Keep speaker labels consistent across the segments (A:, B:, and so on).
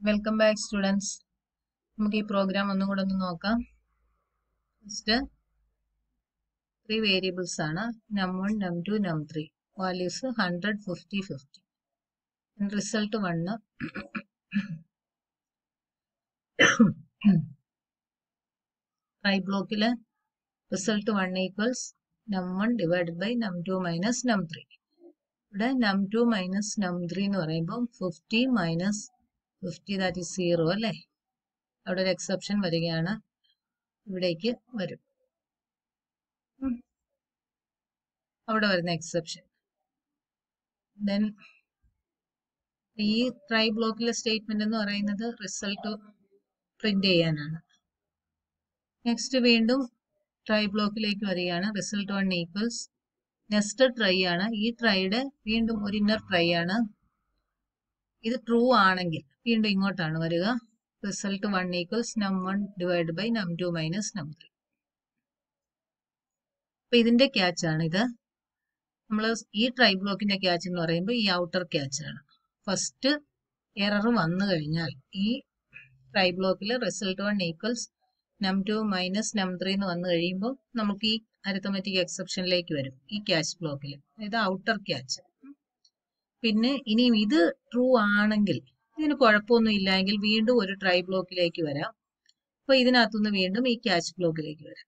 A: Welcome back, students. നമുക്ക് ഈ programme ഒന്നും കൂടെ ഒന്ന് നോക്കാം. ഫസ്റ്റ് 3 വേരിയബിൾസ് ആണ് num1, num2, num3. Values 100, 50, 50. Result 1. Try ബ്ലോക്കിൽ result 1 equals num1 divided by num2 minus num3. ഇവിടെ num2 മൈനസ് num3 എന്ന് പറയുമ്പോൾ 50 മൈനസ് 50 ദാറ്റ് ഈസ് 0 അല്ലേ? അവിടെ ഒരു എക്സെപ്ഷൻ വരികയാണ്, ഇവിടേക്ക് വരും. അവിടെ വരുന്ന എക്സെപ്ഷൻ. ദെൻ ഈ ട്രൈ ബ്ലോക്കിലെ സ്റ്റേറ്റ്മെന്റ് എന്ന് പറയുന്നത് റിസൾട്ട് പ്രിന്റ് ചെയ്യാനാണ്. നെക്സ്റ്റ് വീണ്ടും ട്രൈ ബ്ലോക്കിലേക്ക് വരികയാണ്. റിസൾട്ട് 1 ഈക്വൽസ് നെസ്റ്റഡ് ട്രൈ ആണ്. ഈ ട്രൈയുടെ വീണ്ടും ഒരു ഇന്നർ ട്രൈ ആണ്. ഇത് ട്രൂ ആണെങ്കിൽ വീണ്ടും ഇങ്ങോട്ടാണ് വരിക. Result 1 equals num1 divide by num2 minus num3. അപ്പൊ ഇതിന്റെ ക്യാച്ച് ആണ് ഇത്. നമ്മൾ ഈ ട്രൈ ബ്ലോക്കിന്റെ ക്യാച്ച് എന്ന് പറയുമ്പോൾ ഈ ഔട്ടർ ക്യാച്ച് ആണ്. ഫസ്റ്റ് എറർ വന്നു കഴിഞ്ഞാൽ ഈ ട്രൈ ബ്ലോക്കിൽ result 1 equals num2 minus num3 എന്ന് വന്നു കഴിയുമ്പോൾ നമുക്ക് ഈ അരിത്തമെറ്റിക് എക്സെപ്ഷനിലേക്ക് വരും, ഈ ക്യാച്ച് ബ്ലോക്കിൽ. ഇത് ഔട്ടർ ക്യാച്ച്. പിന്നെ ഇനിയും ഇത് ട്രൂ ആണെങ്കിൽ, ഇതിന് കുഴപ്പമൊന്നും ഇല്ലെങ്കിൽ വീണ്ടും ഒരു ട്രൈ ബ്ലോക്കിലേക്ക് വരാം. അപ്പൊ ഇതിനകത്തുനിന്ന് വീണ്ടും ഈ ക്യാച്ച് ബ്ലോക്കിലേക്ക് വരാം.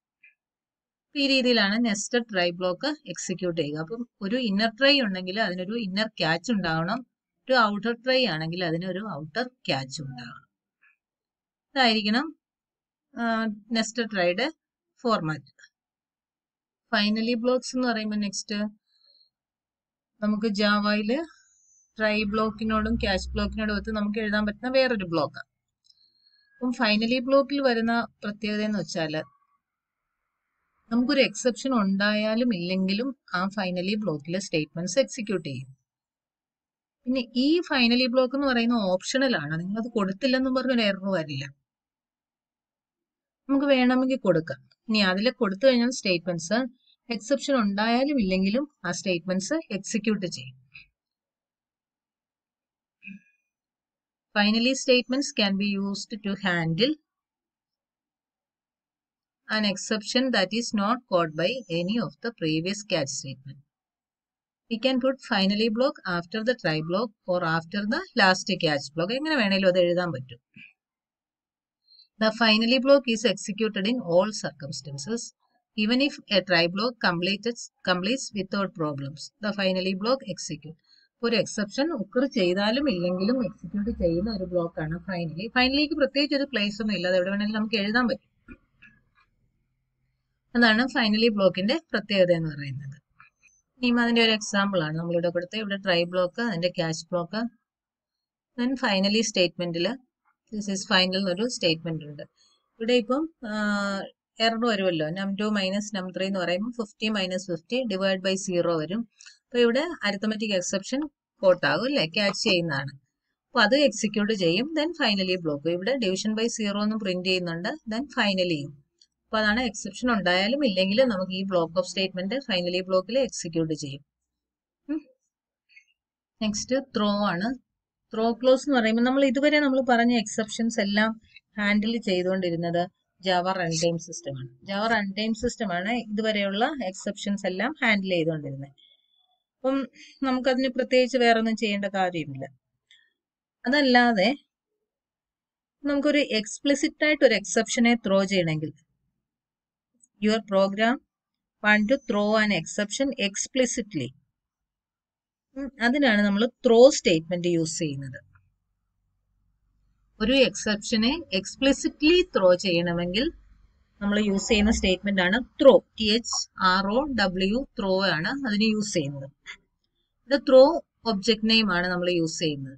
A: ഈ രീതിയിലാണ് നെസ്റ്റഡ് ട്രൈ ബ്ലോക്ക് എക്സിക്യൂട്ട് ചെയ്യുക. അപ്പം ഒരു ഇന്നർ ട്രൈ ഉണ്ടെങ്കിൽ അതിനൊരു ഇന്നർ ക്യാച്ച് ഉണ്ടാവണം. ഒരു ഔട്ടർ ട്രൈ ആണെങ്കിൽ അതിനൊരു ഔട്ടർ ക്യാച്ച് ഉണ്ടാവണം. ഇതായിരിക്കണം നെസ്റ്റഡ് ട്രൈയുടെ ഫോർമാറ്റ്. ഫൈനലി ബ്ലോക്സ് എന്ന് പറയുമ്പോൾ നെക്സ്റ്റ് നമുക്ക് ജാവയില് ട്രൈ ബ്ലോക്കിനോടും ക്യാച്ച് ബ്ലോക്കിനോടും ഒത്ത് നമുക്ക് എഴുതാൻ പറ്റുന്ന വേറൊരു ബ്ലോക്കാണ്. അപ്പം ഫൈനലി ബ്ലോക്കിൽ വരുന്ന പ്രത്യേകത എന്ന് വെച്ചാൽ നമുക്കൊരു എക്സെപ്ഷൻ ഉണ്ടായാലും ഇല്ലെങ്കിലും ആ ഫൈനലി ബ്ലോക്കിലെ സ്റ്റേറ്റ്മെന്റ്സ് എക്സിക്യൂട്ട് ചെയ്യും. പിന്നെ ഈ ഫൈനലി ബ്ലോക്ക് എന്ന് പറയുന്നത് ഓപ്ഷണൽ ആണ്. നിങ്ങളത് കൊടുത്തില്ലെന്നും പറഞ്ഞൊരു എറർ വരില്ല. നമുക്ക് വേണമെങ്കിൽ കൊടുക്കാം. ഇനി അതിൽ കൊടുത്തു കഴിഞ്ഞാൽ സ്റ്റേറ്റ്മെന്റ്സ് എക്സെപ്ഷൻ ഉണ്ടായാലും ഇല്ലെങ്കിലും ആ സ്റ്റേറ്റ്മെന്റ്സ് എക്സിക്യൂട്ട് ചെയ്യും. Finally, statements can be used to handle an exception that is not caught by any of the previous catch statement. We can put finally block after the try block or after the last catch block. എങ്ങനെ വേണേലും അത് എഴുതാൻ പറ്റും. The finally block is executed in all circumstances. Even if a try block completes without problems, the finally block execute. ഒരു exception occur ചെയ്താലും ഇല്ലെങ്കിലും execute ചെയ്യുന്ന ഒരു ബ്ലോക്കാണ് ഫൈനലി. ഫൈനലിക്ക് പ്രത്യേകിച്ച് ഒരു പ്ലേസ് ഒന്നും ഇല്ല, അത് എവിടെ വേണമെങ്കിലും നമുക്ക് എഴുതാൻ പറ്റും. അതാണ് ഫൈനലി ബ്ലോക്കിന്റെ പ്രത്യേകത എന്ന് പറയുന്നത്. ഇനിയും അതിന്റെ ഒരു എക്സാമ്പിൾ ആണ് നമ്മളിവിടെ കൊടുത്തത്. ഇവിടെ ട്രൈ ബ്ലോക്ക്, അതിന്റെ ക്യാച്ച് ബ്ലോക്ക്. ദെൻ ഫൈനലി സ്റ്റേറ്റ്മെന്റിൽ ദിസ് ഈസ് ഫൈനൽ എന്നൊരു സ്റ്റേറ്റ്മെന്റ് ഉണ്ട്. ഇവിടെ ഇപ്പം എറർ വരുമല്ലോ, num2 മൈനസ് num3 എന്ന് പറയുമ്പോൾ 50 മൈനസ് 50 ഡിവൈഡ് ബൈ 0 വരും. അപ്പൊ ഇവിടെ അരിത്തമെറ്റിക് എക്സെപ്ഷൻ കോട്ടാകും അല്ലെ, ക്യാച്ച് ചെയ്യുന്നതാണ്. അപ്പൊ അത് എക്സിക്യൂട്ട് ചെയ്യും. ദെൻ ഫൈനലി ബ്ലോക്ക്, ഇവിടെ ഡിവിഷൻ ബൈ 0 എന്നും പ്രിന്റ് ചെയ്യുന്നുണ്ട്. ദെൻ ഫൈനലിയും. അപ്പൊ അതാണ് എക്സെപ്ഷൻ ഉണ്ടായാലും ഇല്ലെങ്കിലും നമുക്ക് ഈ ബ്ലോക്ക് ഓഫ് സ്റ്റേറ്റ്മെന്റ് ഫൈനലി ബ്ലോക്കിൽ എക്സിക്യൂട്ട് ചെയ്യും. നെക്സ്റ്റ് ത്രോ ആണ്. ത്രോ ക്ലോസ് എന്ന് പറയുമ്പോൾ നമ്മൾ ഇതുവരെ നമ്മൾ പറഞ്ഞ എക്സെപ്ഷൻസ് എല്ലാം ഹാൻഡിൽ ചെയ്തുകൊണ്ടിരുന്നത് ജാവ റൺ ടൈം സിസ്റ്റം ആണ്. ജാവ റൺ ടൈം സിസ്റ്റം ആണ് ഇതുവരെയുള്ള എക്സെപ്ഷൻസ് എല്ലാം ഹാൻഡിൽ ചെയ്തുകൊണ്ടിരുന്നത്. അപ്പം നമുക്കതിന് പ്രത്യേകിച്ച് വേറെ ഒന്നും ചെയ്യേണ്ട കാര്യമില്ല. അതല്ലാതെ നമുക്കൊരു എക്സ്പ്ലിസിറ്റ് ആയിട്ട് ഒരു എക്സെപ്ഷനെ ത്രോ ചെയ്യണമെങ്കിൽ, your program want to throw an exception explicitly, അതിനാണ് നമ്മൾ ത്രോ സ്റ്റേറ്റ്മെന്റ് യൂസ് ചെയ്യുന്നത്. ഒരു എക്സെപ്ഷനെ എക്സ്പ്ലിസിറ്റ്ലി ത്രോ ചെയ്യണമെങ്കിൽ നമ്മൾ യൂസ് ചെയ്യുന്ന സ്റ്റേറ്റ്മെന്റ് ആണ് ത്രോ. THROW ത്രോ ആണ് അതിന് യൂസ് ചെയ്യുന്നത്. ഇത് ത്രോ ഒബ്ജക്ട് നെയിം ആണ് നമ്മൾ യൂസ് ചെയ്യുന്നത്.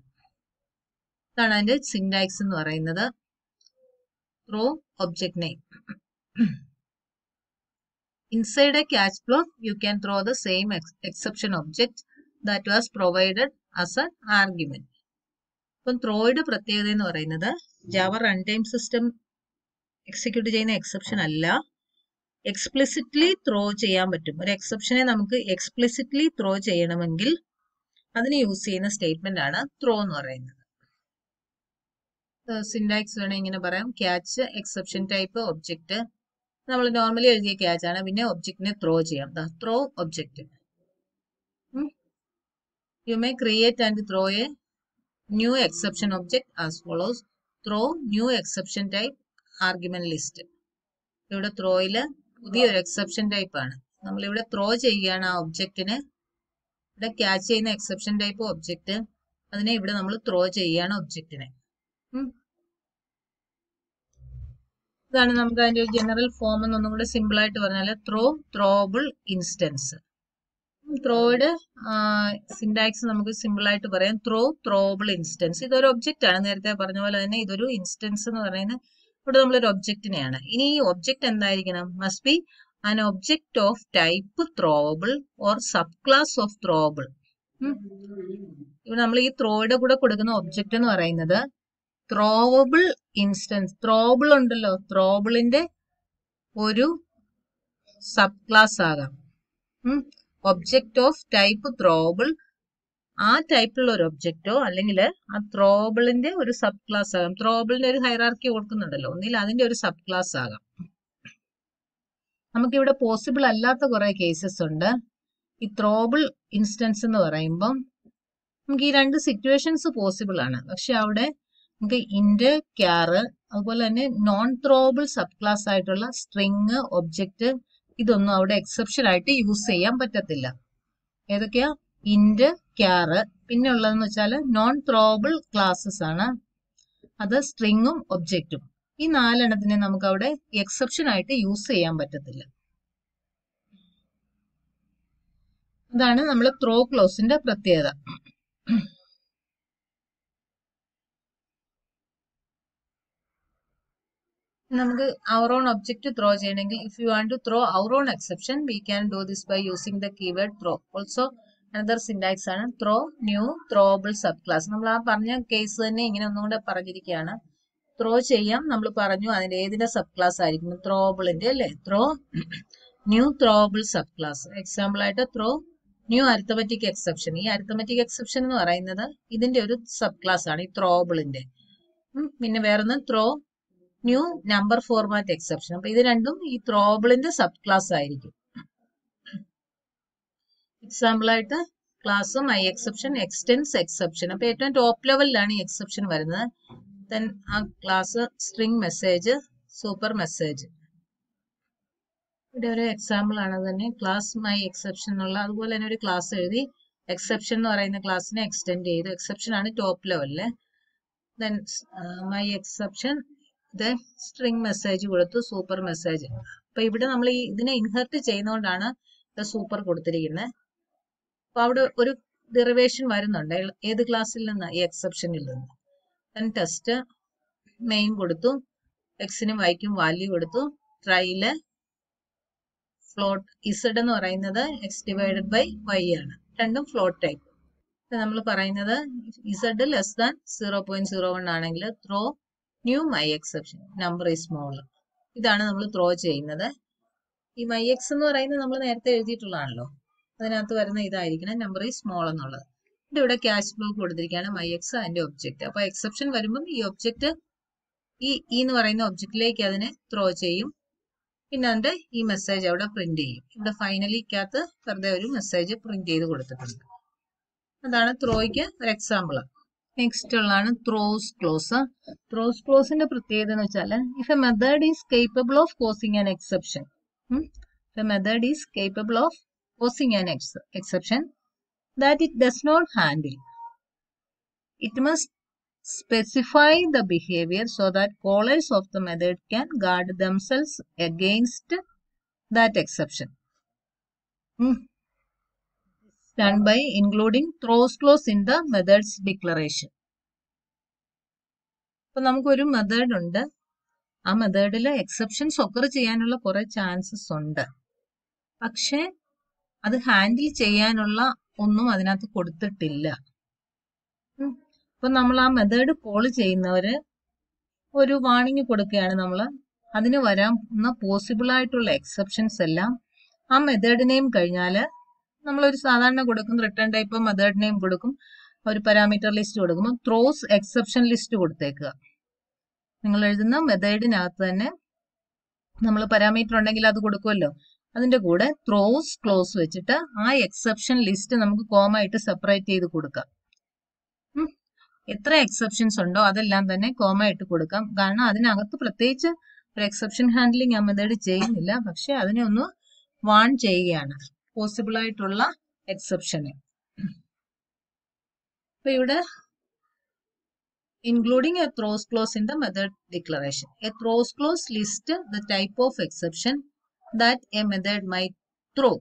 A: ഇതാണ് അതിന്റെ സിന്റാക്സ് എന്ന് പറയുന്നത്. Throw object name. Inside a catch block, you can throw the same exception object that was provided as an argument. അപ്പം ത്രോയുടെ പ്രത്യേകത എന്ന് പറയുന്നത് Java run time system execute ചെയ്യുന്ന എക്സെപ്ഷൻ അല്ല, എക്സ്പ്ലിസിറ്റ്ലി ത്രോ ചെയ്യാൻ പറ്റും. ഒരു എക്സെപ്ഷനെ നമുക്ക് എക്സ്പ്ലിസിറ്റ്ലി ത്രോ ചെയ്യണമെങ്കിൽ അതിന് യൂസ് ചെയ്യുന്ന സ്റ്റേറ്റ്മെന്റ് ആണ് ത്രോ എന്ന് പറയുന്നത്. സിൻടാക്സ് വേണമെങ്കിൽ ഇങ്ങനെ പറയാം. Catch, exception type, object. നമ്മൾ നോർമലി എഴുതിയ ക്യാച്ച് ആണ്. പിന്നെ ഒബ്ജക്റ്റിനെ ത്രോ ചെയ്യാം. Throw object. You may create and throw A new exception object as follows. Throw new exception type argument list. ഇവിടെ ത്രോയില് പുതിയൊരു എക്സെപ്ഷൻ ടൈപ്പ് ആണ്. നമ്മളിവിടെ ത്രോ ചെയ്യുകയാണ് ആ ഒബ്ജക്റ്റിനെ. ഇവിടെ ക്യാച്ച് ചെയ്യുന്ന എക്സെപ്ഷൻ ടൈപ്പ് ഒബ്ജക്റ്റ്, അതിനെ ഇവിടെ നമ്മൾ ത്രോ ചെയ്യുകയാണ് ഒബ്ജക്റ്റിനെ. ഇതാണ് നമുക്ക് അതിന്റെ ഒരു ജനറൽ ഫോം എന്നൊന്നും കൂടെ സിമ്പിൾ ആയിട്ട് പറഞ്ഞാൽ ത്രോബിൾ ഇൻസ്റ്റൻസ്. ത്രോയുടെ സിൻടാക്സ് നമുക്ക് സിമ്പിൾ ആയിട്ട് പറയാം. ത്രോബിൾ ഇൻസ്റ്റൻസ്. ഇതൊരു ഒബ്ജക്റ്റ് ആണ്. നേരത്തെ പറഞ്ഞ പോലെ തന്നെ ഇതൊരു ഇൻസ്റ്റൻസ് എന്ന് പറയുന്നത് ഇവിടെ നമ്മളൊരു ഒബ്ജക്റ്റിനെയാണ്. ഇനി ഈ ഒബ്ജക്റ്റ് എന്തായിരിക്കണം? Must be an object of type throwable or subclass of throwable. ഇവിടെ നമ്മൾ ഈ ത്രോയുടെ കൂടെ കൊടുക്കുന്ന ഒബ്ജക്റ്റ് എന്ന് പറയുന്നത് ത്രോവബിൾ ഇൻസ്റ്റൻസ്. ത്രോബിൾ ഉണ്ടല്ലോ, ത്രോബിളിന്റെ ഒരു സബ് ക്ലാസ് ആകാം. ഒബ്ജക്റ്റ് ഓഫ് ടൈപ്പ് ത്രോബിൾ, ആ ടൈപ്പിലുള്ള ഒരു ഒബ്ജക്റ്റോ അല്ലെങ്കിൽ ആ ത്രോബിളിന്റെ ഒരു സബ് ക്ലാസ് ആകാം. ത്രോബിളിന്റെ ഒരു ഹൈറാർക്കി കൊടുക്കുന്നുണ്ടല്ലോ, ഒന്നിൽ അതിന്റെ ഒരു സബ് ക്ലാസ് ആകാം. നമുക്കിവിടെ പോസിബിൾ അല്ലാത്ത കുറെ കേസസ് ഉണ്ട്. ഈ ത്രോബിൾ ഇൻസ്റ്റൻസ് എന്ന് പറയുമ്പം നമുക്ക് ഈ രണ്ട് സിറ്റുവേഷൻസ് പോസിബിൾ ആണ്. പക്ഷെ അവിടെ നമുക്ക് ഇന്റ്, ക്യാറ്, അതുപോലെ തന്നെ നോൺ ത്രോബിൾ സബ് ക്ലാസ് ആയിട്ടുള്ള സ്ട്രിങ്, ഒബ്ജക്റ്റ്, ഇതൊന്നും അവിടെ എക്സെപ്ഷൻ ആയിട്ട് യൂസ് ചെയ്യാൻ പറ്റത്തില്ല. ഏതൊക്കെയാ? ഇന്റ്, ക്യാറ്. പിന്നെ ഉള്ളതെന്ന് വെച്ചാൽ നോൺ ത്രോബിൾ ക്ലാസ്സസ് ആണ്. അത് സ്ട്രിങ്ങും ഒബ്ജക്റ്റും. ഈ നാലെണ്ണത്തിനെ നമുക്ക് അവിടെ എക്സെപ്ഷൻ ആയിട്ട് യൂസ് ചെയ്യാൻ പറ്റത്തില്ല. ഇതാണ് നമ്മൾ ത്രോ ക്ലോസിന്റെ പ്രത്യേകത. നമുക്ക് our own object ത്രോ ചെയ്യണമെങ്കിൽ if you want to throw our own exception we can do this by using the keyword throw. Also another syntax ആണ് throw new throwable subclass. നമ്മൾ ആ പറഞ്ഞ കേസ് തന്നെ ഇങ്ങനെ ഒന്നും കൂടെ പറഞ്ഞിരിക്കുകയാണ്. ത്രോ ചെയ്യാം, നമ്മൾ പറഞ്ഞു അതിന്റെ ഏതിന്റെ സബ് ക്ലാസ് ആയിരിക്കും? ത്രോബിളിന്റെ അല്ലേ? Throw new throwable sub class. Example ആയിട്ട് ത്രോ ന്യൂ അരിത്തമെറ്റിക് എക്സെപ്ഷൻ. ഈ അരിത്തമെറ്റിക് എക്സെപ്ഷൻ എന്ന് പറയുന്നത് ഇതിന്റെ ഒരു സബ് ക്ലാസ് ആണ്, ഈ ത്രോബിളിന്റെ. പിന്നെ വേറൊന്ന് throw new number format exception. അപ്പൊ ഇത് രണ്ടും ഈ ത്രോബിളിന്റെ സബ് ക്ലാസ് ആയിരിക്കും. എക്സാമ്പിൾ ആയിട്ട് class my exception, extends exception. അപ്പൊ ഏറ്റവും ടോപ്പ് ലെവലിലാണ് ഈ എക്സെപ്ഷൻ വരുന്നത്. ദെൻ ആ class string message, super message. ഇവിടെ ഒരു എക്സാമ്പിൾ ആണ് തന്നെ ക്ലാസ് മൈ എക്സെപ്ഷൻ എന്നുള്ള. അതുപോലെ തന്നെ ഒരു ക്ലാസ് എഴുതി എക്സെപ്ഷൻ എന്ന് പറയുന്ന ക്ലാസ്സിനെ എക്സ്റ്റെൻഡ് ചെയ്തു. എക്സെപ്ഷൻ ആണ് ടോപ്പ് ലെവലില്. Then my exception, string message കൊടുത്തു, സൂപ്പർ മെസ്സേജ്. അപ്പൊ ഇവിടെ നമ്മൾ ഈ ഇതിനെ ഇൻഹെർട്ട് ചെയ്യുന്നതുകൊണ്ടാണ് സൂപ്പർ കൊടുത്തിരിക്കുന്നത്. അപ്പൊ അവിടെ ഒരു ഡെറിവേഷൻ വരുന്നുണ്ട്. ഏത് ക്ലാസ്സിൽ നിന്ന്? ഈ എക്സെപ്ഷനിൽ നിന്ന്. ദെൻ ടെസ്റ്റ് മെയിൻ കൊടുത്തു, എക്സിനും വൈക്കും വാല്യൂ കൊടുത്തു. ട്രൈയില് ഫ്ലോട്ട് ഇസഡ് എന്ന് പറയുന്നത് എക്സ് ഡിവൈഡഡ് ബൈ വൈ ആണ്. രണ്ടും ഫ്ലോട്ട് ടൈപ്പ്. നമ്മൾ പറയുന്നത് ഇസഡ് ലെസ് ദാൻ 0.01 ആണെങ്കിൽ throw new my exception, number is small. ഇതാണ് നമ്മൾ ത്രോ ചെയ്യുന്നത്. ഈ മൈ എക്സ് എന്ന് പറയുന്നത് നമ്മൾ നേരത്തെ എഴുതിയിട്ടുള്ളതാണല്ലോ, അതിനകത്ത് വരുന്ന ഇതായിരിക്കണം നമ്പർ ഈസ് സ്മോൾ എന്നുള്ളത്. ഇവിടെ ക്യാഷ് ബ്ലോക്ക് കൊടുത്തിരിക്കുകയാണ് മൈ എക്സ്, അതിന്റെ ഒബ്ജക്റ്റ്. അപ്പൊ എക്സെപ്ഷൻ വരുമ്പം ഈ ഒബ്ജക്റ്റ് ഈ എന്ന് പറയുന്ന ഒബ്ജക്റ്റിലേക്ക് അതിനെ ത്രോ ചെയ്യും. പിന്നെ അതിന്റെ ഈ മെസ്സേജ് അവിടെ പ്രിന്റ് ചെയ്യും. ഇവിടെ ഫൈനലിക്കകത്ത് വെറുതെ ഒരു മെസ്സേജ് പ്രിന്റ് ചെയ്ത് കൊടുത്തിട്ടുണ്ട്. അതാണ് ത്രോയ്ക്ക് ഒരു എക്സാമ്പിൾ. നെക്സ്റ്റ് ഉള്ളതാണ് ത്രോസ് ക്ലോസ്. ത്രോസ് ക്ലോസിന്റെ പ്രത്യേകത എന്ന് വെച്ചാൽ if A method is capable of causing an exception, if A method is capable of causing an exception that it does not handle, it must specify the behavior so that callers of the method can guard themselves against that exception. Done by including throws clause in the method's declaration. അപ്പൊ നമുക്കൊരു method ഉണ്ട്. ആ മെത്തേഡിൽ exceptions occur ചെയ്യാനുള്ള കുറെ chances ഉണ്ട്. പക്ഷെ അത് ഹാൻഡിൽ ചെയ്യാനുള്ള ഒന്നും അതിനകത്ത് കൊടുത്തിട്ടില്ല. അപ്പൊ നമ്മൾ ആ മെത്തേഡ് കോൾ ചെയ്യുന്നവര് ഒരു വാണിംഗ് കൊടുക്കുകയാണ്. നമ്മൾ അതിന് വരാവുന്ന പോസിബിൾ ആയിട്ടുള്ള എക്സെപ്ഷൻസ് എല്ലാം ആ മെത്തേഡ് നെയിം കഴിഞ്ഞാൽ നമ്മളൊരു സാധാരണ കൊടുക്കും, റിട്ടേൺ ടൈപ്പ് മെത്തേഡ് നെയിം കൊടുക്കും, ഒരു പാരാമീറ്റർ ലിസ്റ്റ് കൊടുക്കുമ്പോൾ ത്രോസ് എക്സെപ്ഷൻ ലിസ്റ്റ് കൊടുത്തേക്കുക. നിങ്ങൾ എഴുതുന്ന മെത്തേഡിനകത്ത് തന്നെ നമ്മൾ പാരാമീറ്റർ ഉണ്ടെങ്കിൽ അത് കൊടുക്കുമല്ലോ. അതിന്റെ കൂടെ ത്രോസ് ക്ലോസ് വെച്ചിട്ട് ആ എക്സെപ്ഷൻ ലിസ്റ്റ് നമുക്ക് കോമ ആയിട്ട് സെപ്പറേറ്റ് ചെയ്ത് കൊടുക്കാം. എത്ര എക്സെപ്ഷൻസ് ഉണ്ടോ അതെല്ലാം തന്നെ കോമ ആയിട്ട് കൊടുക്കാം. കാരണം അതിനകത്ത് പ്രത്യേകിച്ച് ഒരു എക്സെപ്ഷൻ ഹാൻഡ്ലിംഗ് ആ മെത്തേഡ് ചെയ്യുന്നില്ല. പക്ഷെ അതിനെ ഒന്ന് വാൺ ചെയ്യുകയാണ് പോസിബിൾ ആയിട്ടുള്ള എക്സെപ്ഷന്. അപ്പൊ ഇവിടെ including a throws clause in the method declaration. A throws clause lists the type of exception that a method might throw.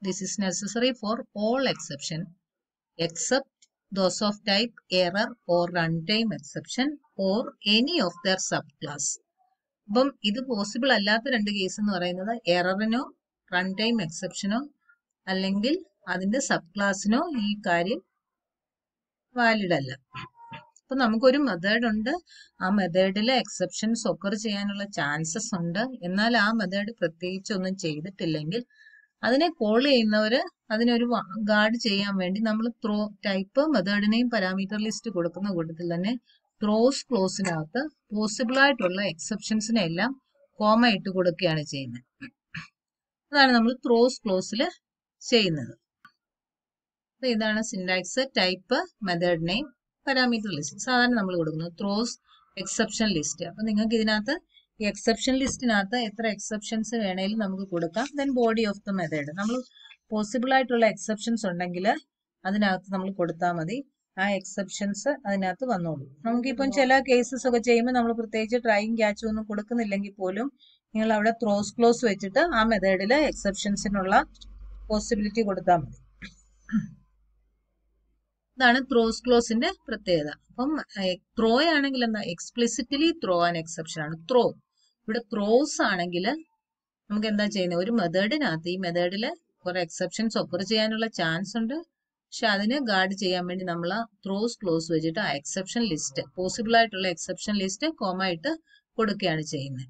A: This is necessary for all exception except those of type error or runtime exception or any of their subclass. അപ്പം ഇത് possible അല്ലാത്ത രണ്ട് case എന്ന് പറയുന്നത് എററിനോ runtime എക്സെപ്ഷനോ അല്ലെങ്കിൽ അതിന്റെ sub ക്ലാസിനോ ഈ കാര്യം വാലിഡ് അല്ല. അപ്പൊ നമുക്കൊരു മെത്തേഡ് ഉണ്ട്, ആ മെത്തേഡിലെ എക്സെപ്ഷൻസ് ഒക്കർ ചെയ്യാനുള്ള ചാൻസസ് ഉണ്ട്. എന്നാൽ ആ മെത്തേഡ് പ്രത്യേകിച്ച് ഒന്നും ചെയ്തിട്ടില്ലെങ്കിൽ അതിനെ കോൾ ചെയ്യുന്നവര് അതിനൊരു ഗാർഡ് ചെയ്യാൻ വേണ്ടി നമ്മൾ ത്രോ ടൈപ്പ് മെത്തേഡിനെയും പാരാമീറ്റർ ലിസ്റ്റ് കൊടുക്കുന്ന കൂട്ടത്തിൽ തന്നെ ത്രോസ് ക്ലോസിനകത്ത് പോസിബിൾ ആയിട്ടുള്ള എക്സെപ്ഷൻസിനെ എല്ലാം കോമ ഇട്ട് കൊടുക്കുകയാണ് ചെയ്യുന്നത്. അതാണ് നമ്മൾ ത്രോസ് ക്ലോസിൽ ചെയ്യുന്നത്. ഇതാണ് syntax, type, method name, parameter list. സാധാരണ നമ്മൾ കൊടുക്കുന്നത് ത്രോസ് എക്സെപ്ഷൻ ലിസ്റ്റ്. അപ്പൊ നിങ്ങൾക്ക് ഇതിനകത്ത് ഈ എക്സെപ്ഷൻ ലിസ്റ്റിനകത്ത് എത്ര എക്സെപ്ഷൻസ് വേണേലും നമുക്ക് കൊടുക്കാം. Then body of the method നമ്മൾ പോസിബിൾ ആയിട്ടുള്ള എക്സെപ്ഷൻസ് ഉണ്ടെങ്കിൽ അതിനകത്ത് നമ്മൾ കൊടുത്താൽ മതി. ആ എക്സെപ്ഷൻസ് അതിനകത്ത് വന്നോളൂ. നമുക്കിപ്പം ചില കേസസ് ഒക്കെ ചെയ്യുമ്പോൾ നമ്മൾ പ്രത്യേകിച്ച് ട്രൈയും ക്യാച്ചും ഒന്നും കൊടുക്കുന്നില്ലെങ്കിൽ പോലും നിങ്ങൾ അവിടെ ത്രോസ് ക്ലോസ് വെച്ചിട്ട് ആ മെത്തേഡിൽ എക്സെപ്ഷൻസിനുള്ള പോസിബിലിറ്റി കൊടുത്താൽ മതി. ഇതാണ് ത്രോസ് ക്ലോസിന്റെ പ്രത്യേകത. അപ്പം ത്രോ ആണെങ്കിൽ എന്താ, എക്സ്പ്ലിസിറ്റ്ലി ത്രോ ആൻ എക്സെപ്ഷൻ ആണ് ത്രോ. ഇവിടെ ത്രോസ് ആണെങ്കിൽ നമുക്ക് എന്താ ചെയ്യുന്നത്, ഒരു മെത്തേഡിനകത്ത് ഈ മെത്തേഡില് കുറെ എക്സെപ്ഷൻസ് ഒക്കർ ചെയ്യാനുള്ള ചാൻസ് ഉണ്ട്. പക്ഷെ അതിനെ ഗാർഡ് ചെയ്യാൻ വേണ്ടി നമ്മൾ ആ ത്രോസ് ക്ലോസ് വെച്ചിട്ട് ആ എക്സെപ്ഷൻ ലിസ്റ്റ്, പോസിബിൾ ആയിട്ടുള്ള എക്സെപ്ഷൻ ലിസ്റ്റ് കോമ ആയിട്ട് കൊടുക്കുകയാണ് ചെയ്യുന്നത്.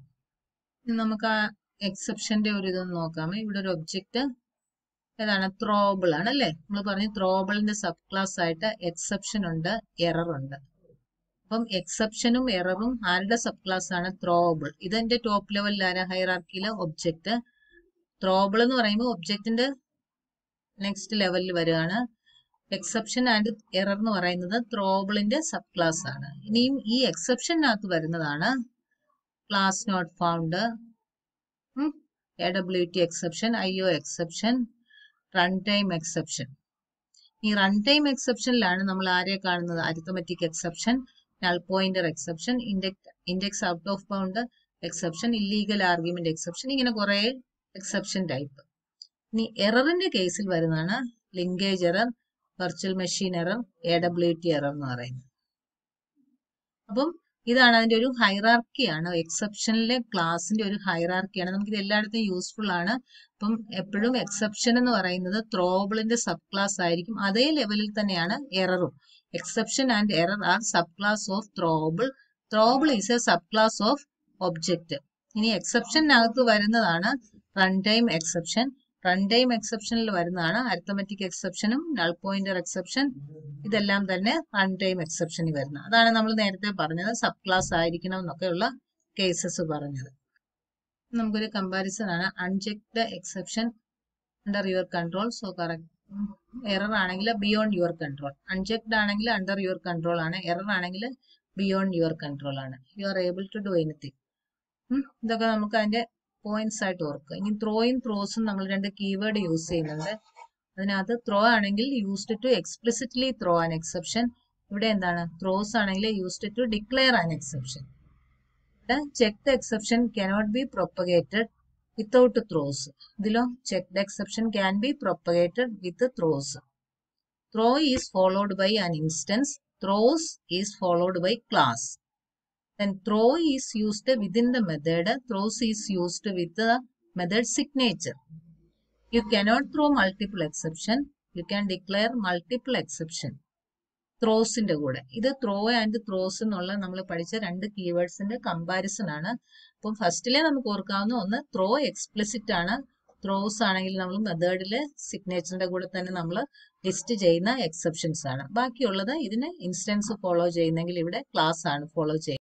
A: നമുക്ക് ആ എക്സെപ്ഷന്റെ ഒരു ഇതൊന്ന് നോക്കാമേ. ഇവിടെ ഒരു ഒബ്ജക്റ്റ് ഏതാണ്, ത്രോബിൾ ആണ് അല്ലേ. നമ്മൾ പറഞ്ഞു ത്രോബിളിന്റെ സബ് ക്ലാസ് ആയിട്ട് എക്സെപ്ഷൻ ഉണ്ട്, എറർ ഉണ്ട്. അപ്പം എക്സെപ്ഷനും എററും ആരുടെ സബ് ക്ലാസ് ആണ്, ത്രോബിൾ. ഇതെന്റെ ടോപ്പ് ലെവലിലാണ് ഹൈറാർക്കിയിലെ ഒബ്ജക്റ്റ്. ത്രോബിൾ എന്ന് പറയുമ്പോൾ ഒബ്ജക്റ്റിന്റെ നെക്സ്റ്റ് ലെവലിൽ വരികയാണ്. എക്സെപ്ഷൻ ആൻഡ് എറർ എന്ന് പറയുന്നത് ത്രോബിളിന്റെ സബ് ക്ലാസ് ആണ്. ഇനിയും ഈ എക്സെപ്ഷനകത്ത് വരുന്നതാണ് class not found, AWT exception, IO exception, run time exception. ഈ റൺ ടൈം എക്സെപ്ഷനിലാണ് നമ്മൾ ആരെ കാണുന്നത്, arithmetic exception, null pointer exception, index out of bound exception, illegal argument exception, ഇങ്ങനെ കുറെ എക്സെപ്ഷൻ ടൈപ്പ്. ഇനി എററിന്റെ കേസിൽ വരുന്നതാണ് linkage error, virtual machine error, AWT error എന്ന് പറയുന്നത്. അപ്പം ഇതാണ് അതിന്റെ ഒരു ഹൈറാർക്കിയാണ്, എക്സെപ്ഷനിലെ ക്ലാസിന്റെ ഒരു ഹൈറാർക്കിയാണ്. നമുക്ക് ഇത് എല്ലായിടത്തും യൂസ്ഫുൾ ആണ്. അപ്പം എപ്പോഴും എക്സെപ്ഷൻ എന്ന് പറയുന്നത് ത്രോബിളിന്റെ സബ് ക്ലാസ് ആയിരിക്കും. അതേ ലെവലിൽ തന്നെയാണ് എററും. Exception and error are sub class of throwable. Throwable is a sub class of object. ഇനി എക്സെപ്ഷനകത്ത് വരുന്നതാണ് run time exception. Run time എക്സെപ്ഷനിൽ വരുന്നതാണ് അരിത്തമെറ്റിക് എക്സെപ്ഷനും നൾ പോയിന്റർ എക്സെപ്ഷൻ. ഇതെല്ലാം തന്നെ റൺ ടൈം എക്സെപ്ഷനിൽ വരുന്നത്. അതാണ് നമ്മൾ നേരത്തെ പറഞ്ഞത് സബ് ക്ലാസ് ആയിരിക്കണം എന്നൊക്കെയുള്ള കേസസ് പറഞ്ഞത്. നമുക്കൊരു കമ്പാരിസൺ ആണ്. Unchecked exception under your control, so correct. Error ആണെങ്കിൽ ബിയോണ്ട് യുവർ കൺട്രോൾ. അൺചെക്ഡ് ആണെങ്കിൽ അണ്ടർ യുവർ കൺട്രോൾ ആണ്. എറർ ആണെങ്കിൽ ബിയോണ്ട് യുവർ കൺട്രോൾ ആണ്. You are able to do anything. ഇതൊക്കെ നമുക്ക് അതിന്റെ പോയിന്റ്സ് ആയിട്ട് ഓർക്കുക. ഇനി ത്രോയും ത്രോസും നമ്മൾ രണ്ട് കീവേഡ് യൂസ് ചെയ്യുന്നുണ്ട്. അതിനകത്ത് ത്രോ ആണെങ്കിൽ used to explicitly throw an exception. ഇവിടെ എന്താണ്, ത്രോസ് ആണെങ്കിൽ used to declare an exception. Checked exception cannot be propagated without throws. ഇതിലോ checked exception can be propagated with throws. Throw is followed by an instance. Throws is followed by class. Then throw is used within the method. Throws is used with the method signature. You cannot throw multiple exception. You can declare multiple exception. ത്രോസിന്റെ കൂടെ ഇത് throw and throws എന്നുള്ള നമ്മൾ പഠിച്ച രണ്ട് കീവേഡ്സിന്റെ comparison ആണ്. അപ്പം ഫസ്റ്റിലെ നമുക്ക് ഓർക്കാവുന്ന ഒന്ന് ത്രോ എക്സ്പ്ലിസിറ്റ് ആണ്. ത്രോസ് ആണെങ്കിൽ നമ്മൾ മെത്തേഡിലെ സിഗ്നേച്ചറിന്റെ കൂടെ തന്നെ നമ്മൾ ലിസ്റ്റ് ചെയ്യുന്ന എക്സെപ്ഷൻസ് ആണ്. ബാക്കിയുള്ളത് ഇതിന് ഇൻസ്റ്റൻസ് ഫോളോ ചെയ്യുന്നെങ്കിൽ ഇവിടെ ക്ലാസ് ആണ് ഫോളോ ചെയ്യുന്നത്.